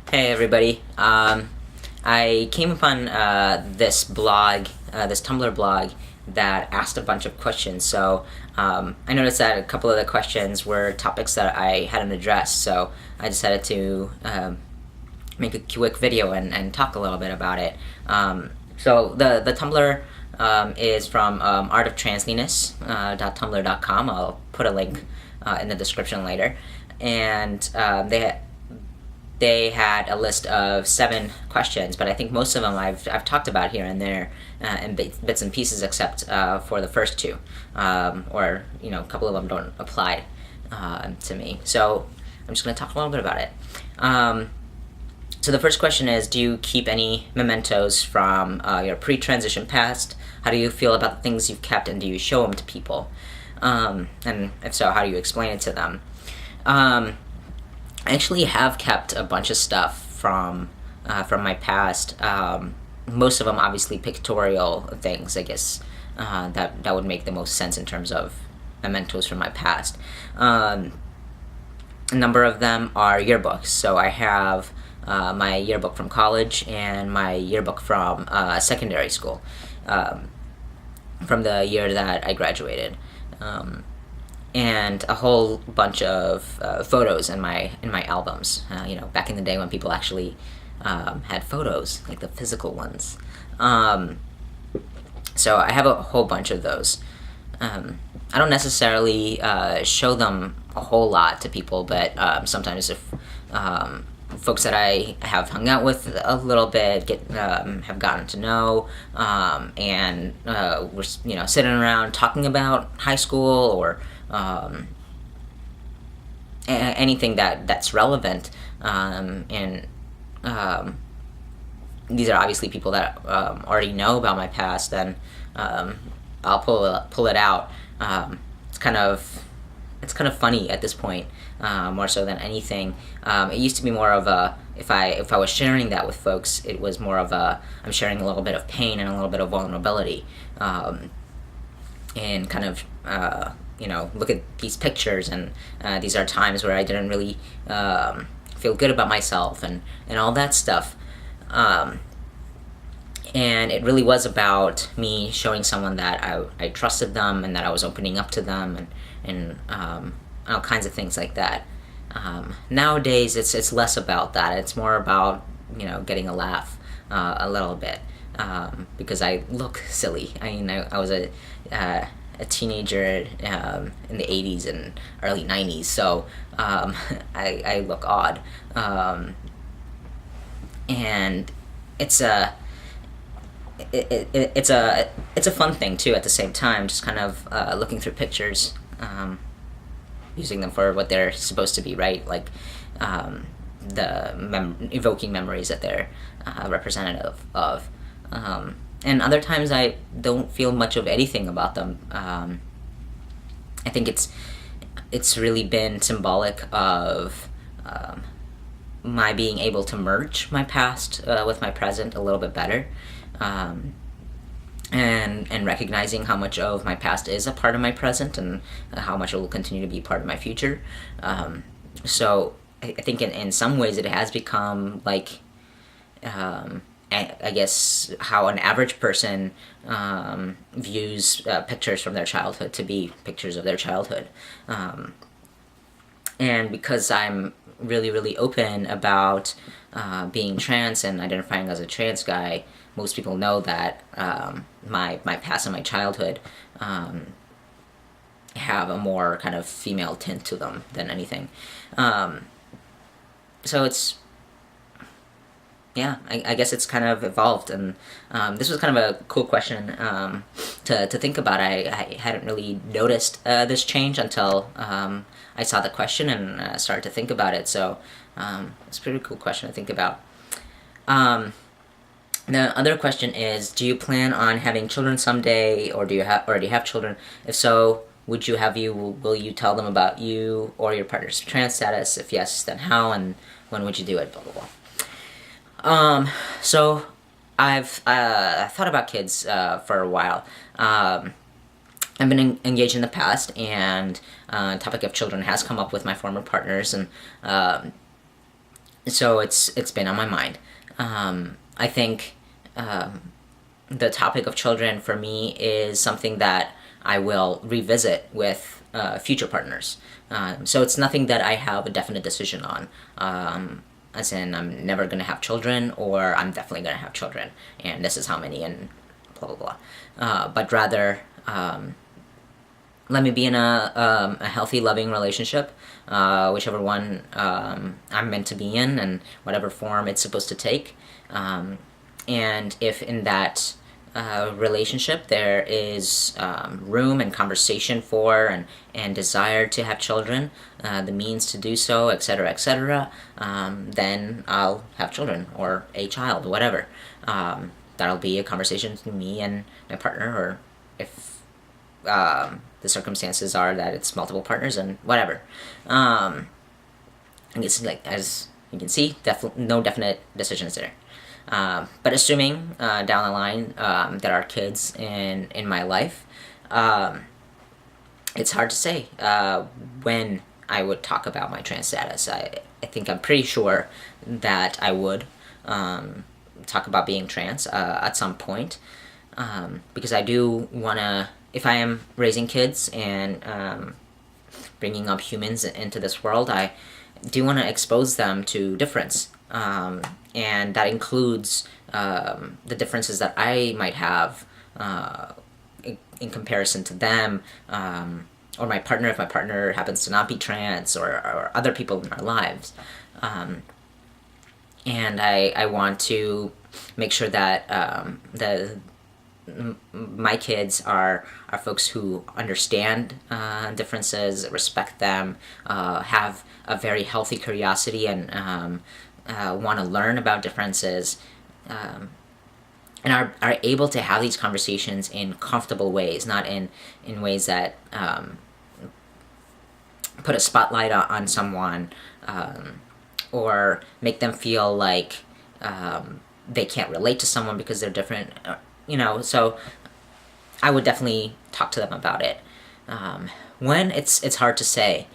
Hey everybody. I came upon this blog, this Tumblr blog that asked a bunch of questions. So I noticed that a couple of the questions were topics that I hadn't addressed. So I decided to make a quick video and talk a little bit about it. So the Tumblr is from artoftransliness.tumblr.com. I'll put a link in the description later. And they had a list of 7 questions, but I think most of them I've talked about here and there in bits and pieces, except for the first 2, or a couple of them don't apply to me. So I'm just going to talk a little bit about it. So the first question is, do you keep any mementos from your pre-transition past? How do you feel about the things you've kept, and do you show them to people? And if so, how do you explain it to them? I actually have kept a bunch of stuff from my past. Most of them obviously pictorial things, I guess, that would make the most sense in terms of mementos from my past. A number of them are yearbooks. So I have my yearbook from college and my yearbook from secondary school, from the year that I graduated. And a whole bunch of photos in my albums. Back in the day when people actually had photos, like the physical ones. So I have a whole bunch of those. I don't necessarily show them a whole lot to people, but sometimes if folks that I have hung out with a little bit have gotten to know, and we're sitting around talking about high school or anything that's relevant, and these are obviously people that already know about my past, and I'll pull it out. It's kind of funny at this point, more so than anything. It used to be more of a, if I was sharing that with folks, it was more of a, I'm sharing a little bit of pain and a little bit of vulnerability, and kind of look at these pictures, and these are times where I didn't really feel good about myself and all that stuff. And it really was about me showing someone that I trusted them and that I was opening up to them, and all kinds of things like that. Nowadays, it's less about that. It's more about getting a laugh a little bit, because I look silly. I mean, I was a teenager in the 80s and early 90s, so I look odd, and it's a fun thing too at the same time, just kind of looking through pictures, using them for what they're supposed to be, right? Like evoking memories that they're representative of. And other times I don't feel much of anything about them. I think it's really been symbolic of my being able to merge my past with my present a little bit better, and recognizing how much of my past is a part of my present, and how much it will continue to be part of my future. So I think in some ways it has become like, I guess, how an average person views pictures from their childhood to be pictures of their childhood. And because I'm really, really open about being trans and identifying as a trans guy, most people know that my past and my childhood have a more kind of female tint to them than anything. So it's, yeah, I guess it's kind of evolved, and this was kind of a cool question to think about. I hadn't really noticed this change until I saw the question and started to think about it, so it's a pretty cool question to think about. The other question is, do you plan on having children someday, or do you already have children? If so, will you tell them about you or your partner's trans status? If yes, then how, and when would you do it, blah, blah, blah. So I've thought about kids for a while. I've been engaged in the past, and the topic of children has come up with my former partners, and So it's been on my mind. I think the topic of children for me is something that I will revisit with future partners. So it's nothing that I have a definite decision on. As in, I'm never going to have children, or I'm definitely going to have children, and this is how many, and blah, blah, blah. But rather, let me be in a healthy, loving relationship, whichever one I'm meant to be in, and whatever form it's supposed to take. And if in that relationship there is room and conversation for and desire to have children, the means to do so, etc., then I'll have children or a child, whatever. That'll be a conversation between me and my partner, or if the circumstances are that it's multiple partners, and whatever. I guess, like, as you can see, no definite decisions there. But assuming down the line there are kids in my life, it's hard to say when I would talk about my trans status. I think I'm pretty sure that I would talk about being trans at some point, because I do want to, if I am raising kids and bringing up humans into this world, I do want to expose them to difference. And that includes the differences that I might have in comparison to them, or my partner, if my partner happens to not be trans, or other people in our lives. And I want to make sure that my kids are folks who understand differences, respect them, have a very healthy curiosity, and want to learn about differences, and are able to have these conversations in comfortable ways, not in ways that put a spotlight on someone, or make them feel like they can't relate to someone because they're different. So I would definitely talk to them about it. When it's hard to say.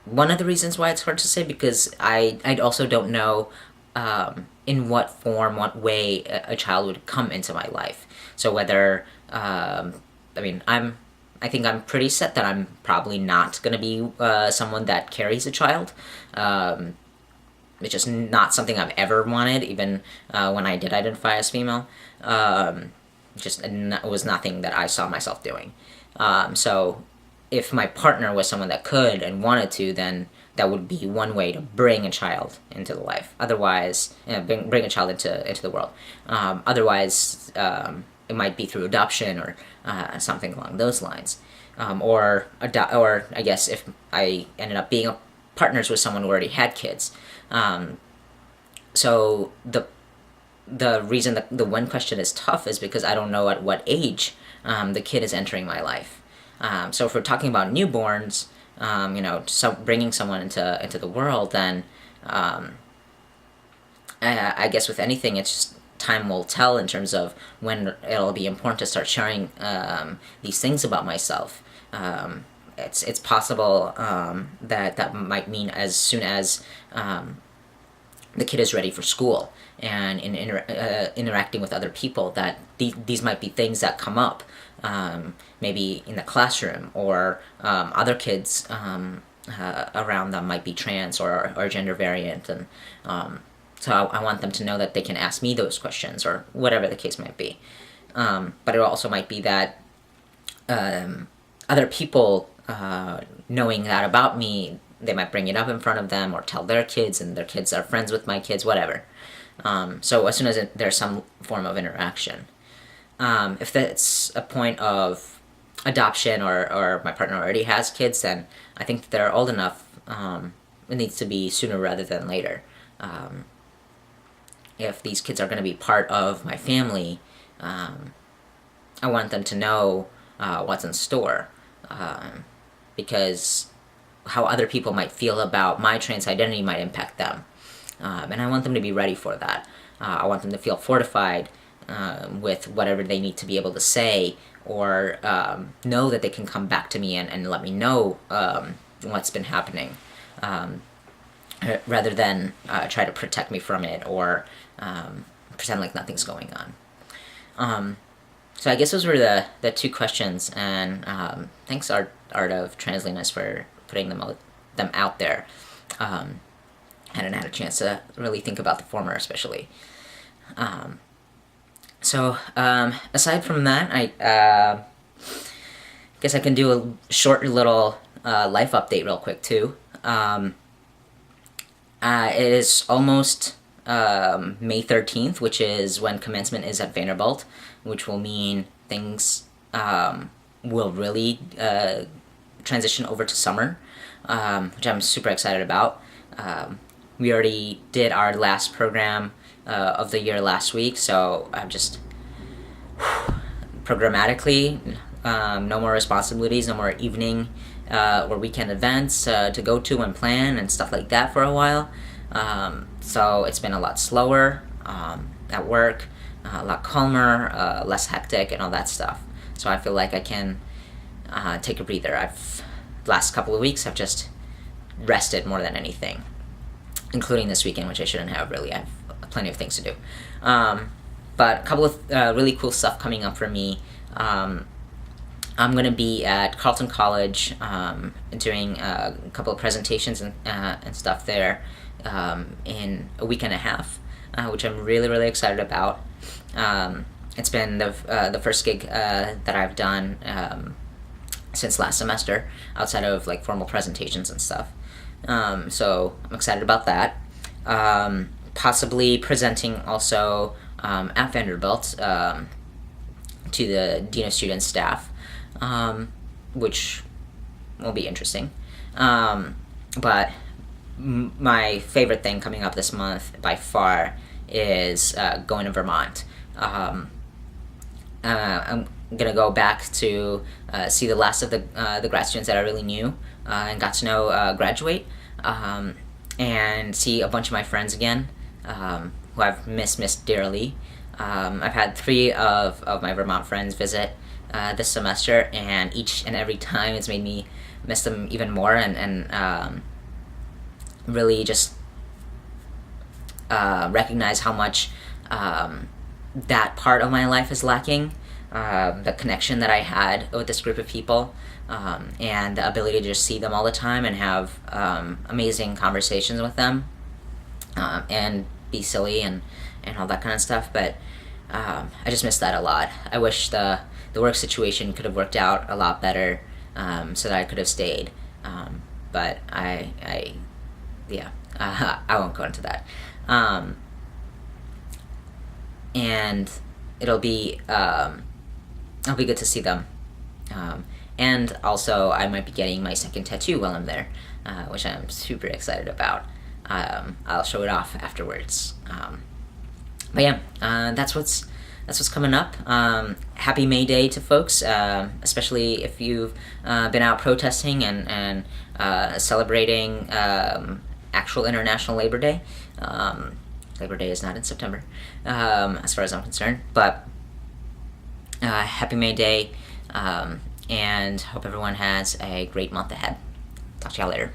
One of the reasons why it's hard to say, because I also don't know in what form, what way a child would come into my life. So whether, I think I'm pretty set that I'm probably not going to be someone that carries a child. It's just not something I've ever wanted, even when I did identify as female. It was nothing that I saw myself doing. So if my partner was someone that could and wanted to, then that would be one way to bring a child into the life. Otherwise, bring a child into the world. Otherwise, it might be through adoption or something along those lines. Or I guess if I ended up being partners with someone who already had kids. So the reason that the one question is tough is because I don't know at what age the kid is entering my life. So if we're talking about newborns, bringing someone into the world, then I guess with anything, it's just time will tell in terms of when it'll be important to start sharing these things about myself. It's possible that might mean as soon as the kid is ready for school and in interacting with other people, that these might be things that come up, maybe in the classroom, or other kids around them might be trans or gender variant, and so I want them to know that they can ask me those questions, or whatever the case might be. But it also might be that other people, knowing that about me, they might bring it up in front of them or tell their kids, and their kids are friends with my kids, whatever. So as soon as there's some form of interaction. If that's a point of adoption, or my partner already has kids, then I think that they're old enough. It needs to be sooner rather than later. If these kids are going to be part of my family, I want them to know what's in store, because how other people might feel about my trans identity might impact them, and I want them to be ready for that. I want them to feel fortified with whatever they need to be able to say, or know that they can come back to me and let me know what's been happening. rather than try to protect me from it or pretend like nothing's going on. So I guess those were the two questions, and thanks Art of Transliness for putting them out there. I hadn't had a chance to really think about the former, especially. So aside from that, I guess I can do a short little life update real quick too. It is almost May 13th, which is when commencement is at Vanderbilt, which will mean things will really transition over to summer, which I'm super excited about. We already did our last program of the year last week, so I'm just programmatically no more responsibilities, no more evening or weekend events to go to and plan and stuff like that for a while. So it's been a lot slower at work, a lot calmer, less hectic, and all that stuff. So I feel like I can take a breather. Last couple of weeks I've just rested more than anything, including this weekend, which I shouldn't have really. I have plenty of things to do. But a couple of really cool stuff coming up for me. I'm going to be at Carleton College doing a couple of presentations and stuff there in a week and a half, which I'm really, really excited about. It's been the first gig that I've done since last semester, outside of like formal presentations and stuff. So I'm excited about that. Possibly presenting also at Vanderbilt to the Dean of Students staff, which will be interesting. But my favorite thing coming up this month by far is going to Vermont. I'm gonna go back to see the last of the grad students that I really knew and got to know graduate, and see a bunch of my friends again, who I've missed dearly. I've had 3 of my Vermont friends visit this semester, and each and every time it's made me miss them even more, and really just recognize how much that part of my life is lacking. The connection that I had with this group of people, and the ability to just see them all the time and have amazing conversations with them, and be silly and all that kind of stuff. But I just miss that a lot. I wish the work situation could have worked out a lot better, so that I could have stayed. But I won't go into that. And it'll be good to see them. And also, I might be getting my second tattoo while I'm there, which I'm super excited about. I'll show it off afterwards. But yeah, that's what's coming up. Happy May Day to folks, especially if you've been out protesting and celebrating actual International Labor Day. Labor Day is not in September, as far as I'm concerned. But happy May Day, and hope everyone has a great month ahead. Talk to y'all later.